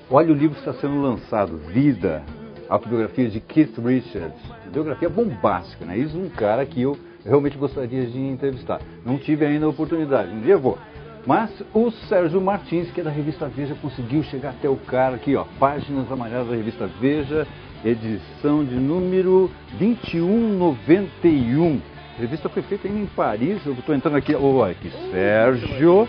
Olha o livro que está sendo lançado, Vida, autobiografia de Keith Richards. Biografia bombástica, né? Isso é um cara que eu realmente gostaria de entrevistar. Não tive ainda a oportunidade, um dia eu vou. Mas o Sérgio Martins, que é da revista Veja, conseguiu chegar até o cara aqui, ó, Páginas Amarelas da revista Veja, edição de número 2191. A revista foi feita ainda em Paris. Eu estou entrando aqui, olha aqui, Sérgio.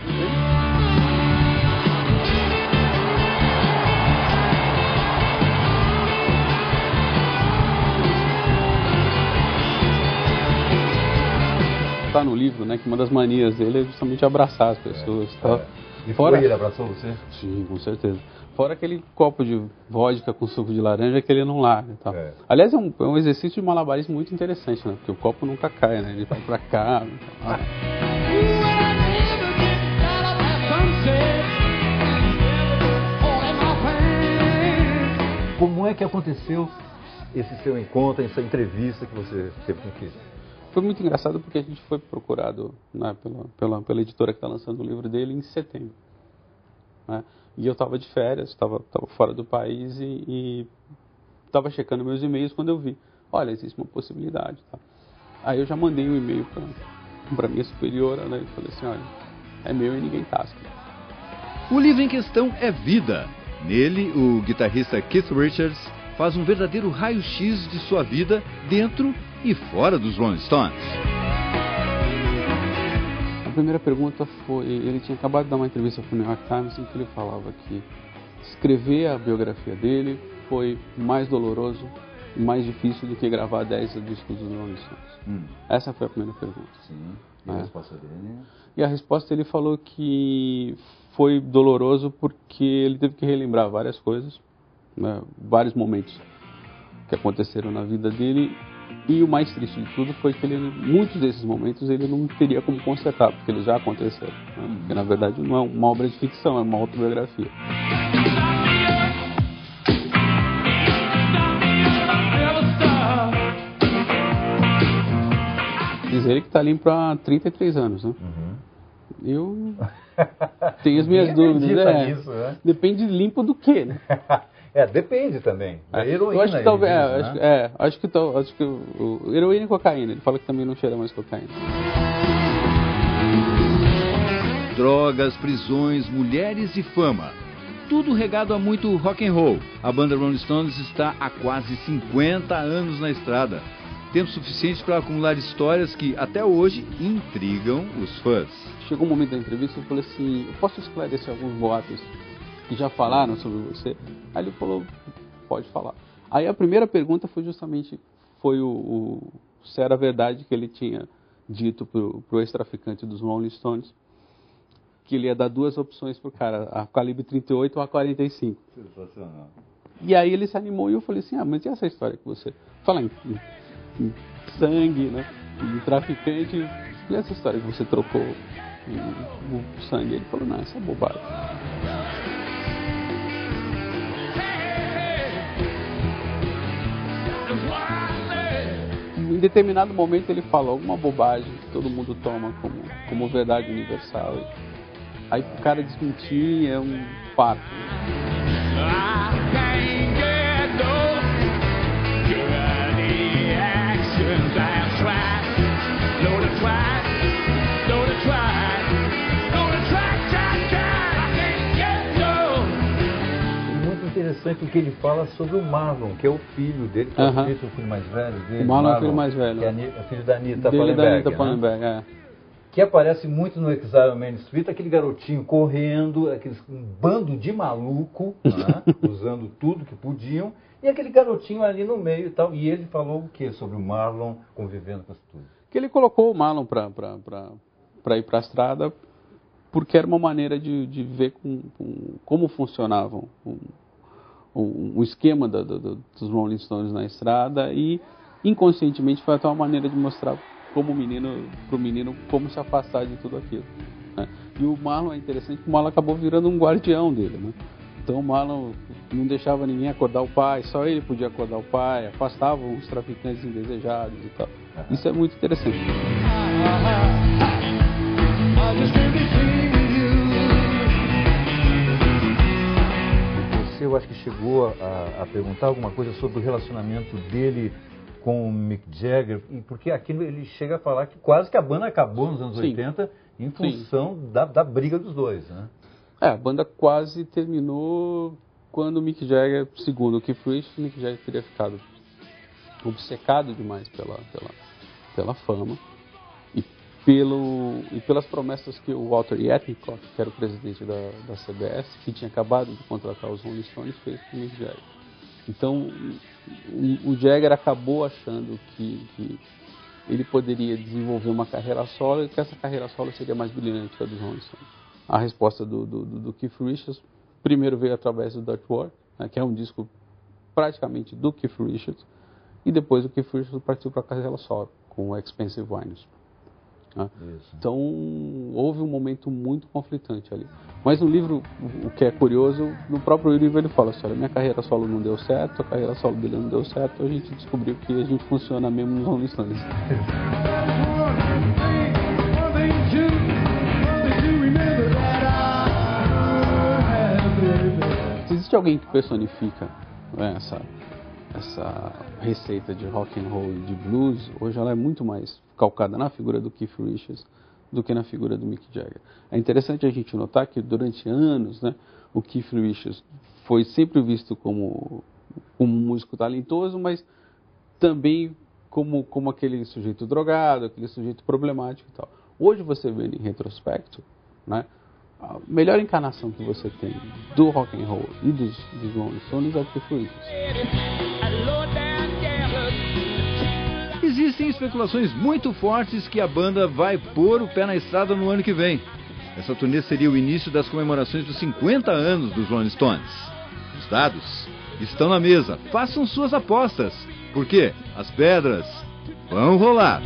Tá no livro, né, que uma das manias dele é justamente abraçar as pessoas. Tá? E fora ele abraçou você? Sim, com certeza. Fora aquele copo de vodka com suco de laranja que ele não larga. Tá? Aliás, é um exercício de malabarismo muito interessante, né? Porque o copo nunca cai, né? Ele vai pra cá. Tá? Como é que aconteceu esse seu encontro, essa entrevista que você teve com o Keith? Foi muito engraçado porque a gente foi procurado, né, pela editora que está lançando o livro dele em setembro. Né? E eu estava de férias, estava fora do país e estava checando meus e-mails quando eu vi, olha, existe uma possibilidade. Tá? Aí eu já mandei um e-mail para minha superiora, né, e falei assim, olha, é meu e ninguém tasca. O livro em questão é Vida. Nele, o guitarrista Keith Richards faz um verdadeiro raio-x de sua vida dentro e fora dos Rolling Stones. A primeira pergunta foi, ele tinha acabado de dar uma entrevista para o New York Times em que ele falava que escrever a biografia dele foi mais doloroso e mais difícil do que gravar 10 discos dos Rolling Stones. Essa foi a primeira pergunta. Sim. E a resposta dele? E a resposta, ele falou que foi doloroso porque ele teve que relembrar várias coisas, né, vários momentos que aconteceram na vida dele. E o mais triste de tudo foi que muitos desses momentos ele não teria como consertar, porque eles já aconteceram. Né? Porque na verdade não é uma obra de ficção, é uma autobiografia. Diz ele que está limpo há 33 anos, né? Eu tenho as minhas dúvidas. Nisso, né? Depende de limpo do quê, né? Depende também. Heroína, eu acho que talvez, né? acho que heroína e cocaína. Ele fala que também não cheira mais cocaína. Drogas, prisões, mulheres e fama. Tudo regado a muito rock and roll. A banda Rolling Stones está há quase 50 anos na estrada. Tempo suficiente para acumular histórias que até hoje intrigam os fãs. Chegou um momento da entrevista e eu falei assim, eu posso esclarecer alguns boatos que já falaram sobre você? Aí ele falou, pode falar. Aí a primeira pergunta foi justamente, se era verdade que ele tinha dito pro ex-traficante dos Rolling Stones que ele ia dar 2 opções pro cara, a calibre 38 ou a 45. Sensacional. E aí ele se animou e eu falei assim, mas e essa história que você fala em sangue, né, em traficante, e essa história que você trocou o sangue? Ele falou, não, isso é bobagem. Em determinado momento ele falou alguma bobagem que todo mundo toma como verdade universal. Aí o cara desmentir é um fato. Interessante o que ele fala sobre o Marlon, que é o filho dele, que é o filho mais velho dele. O Marlon é o filho mais velho. Que é filho da Anita Pallenberg, né? Que aparece muito no Exile on Main Street, aquele garotinho correndo, um bando de maluco, né? Usando tudo que podiam, e aquele garotinho ali no meio e tal. E ele falou o que sobre o Marlon convivendo com isso tudo? Que ele colocou o Marlon para ir para a estrada, porque era uma maneira de ver como funcionavam o esquema dos Rolling Stones na estrada, e inconscientemente foi até uma maneira de mostrar pro menino como se afastar de tudo aquilo, né? E o Marlon é interessante porque o Marlon acabou virando um guardião dele, né? Então o Marlon não deixava ninguém acordar o pai, só ele podia acordar o pai, afastava os traficantes indesejados e tal. Isso é muito interessante. Você eu acho que chegou a perguntar alguma coisa sobre o relacionamento dele com o Mick Jagger, porque aqui ele chega a falar que quase que a banda acabou nos anos 80 em função da briga dos dois, né? A banda quase terminou quando o Mick Jagger, segundo o Keith Richards, o Mick Jagger teria ficado obcecado demais pela fama e pelas promessas que o Walter Yetnikoff, que era o presidente da CBS, que tinha acabado de contratar os Rolling Stones, fez com o Mick Jagger. Então, o Jagger acabou achando que ele poderia desenvolver uma carreira solo e que essa carreira solo seria mais brilhante que a dos Rolling Stones. A resposta do Keith Richards primeiro veio através do Dirt Work, né, que é um disco praticamente do Keith Richards, e depois o Keith Richards partiu para a carreira solo, com o Expensive Wines. Né? Então, houve um momento muito conflitante ali. Mas no livro, o que é curioso, no próprio livro ele fala assim, olha, minha carreira solo não deu certo, a carreira solo dele não deu certo, a gente descobriu que a gente funciona mesmo nos Rolling Stones. Se existe alguém que personifica, né, essa receita de rock and roll e de blues, hoje ela é muito mais calcada na figura do Keith Richards do que na figura do Mick Jagger. É interessante a gente notar que durante anos, né, o Keith Richards foi sempre visto como um músico talentoso, mas também como aquele sujeito drogado, aquele sujeito problemático e tal. Hoje você vê em retrospecto, né, a melhor encarnação que você tem do rock and roll e dos Rolling Stones é o Keith Richards. Existem especulações muito fortes que a banda vai pôr o pé na estrada no ano que vem. Essa turnê seria o início das comemorações dos 50 anos dos Rolling Stones. Os dados estão na mesa. Façam suas apostas, porque as pedras vão rolar.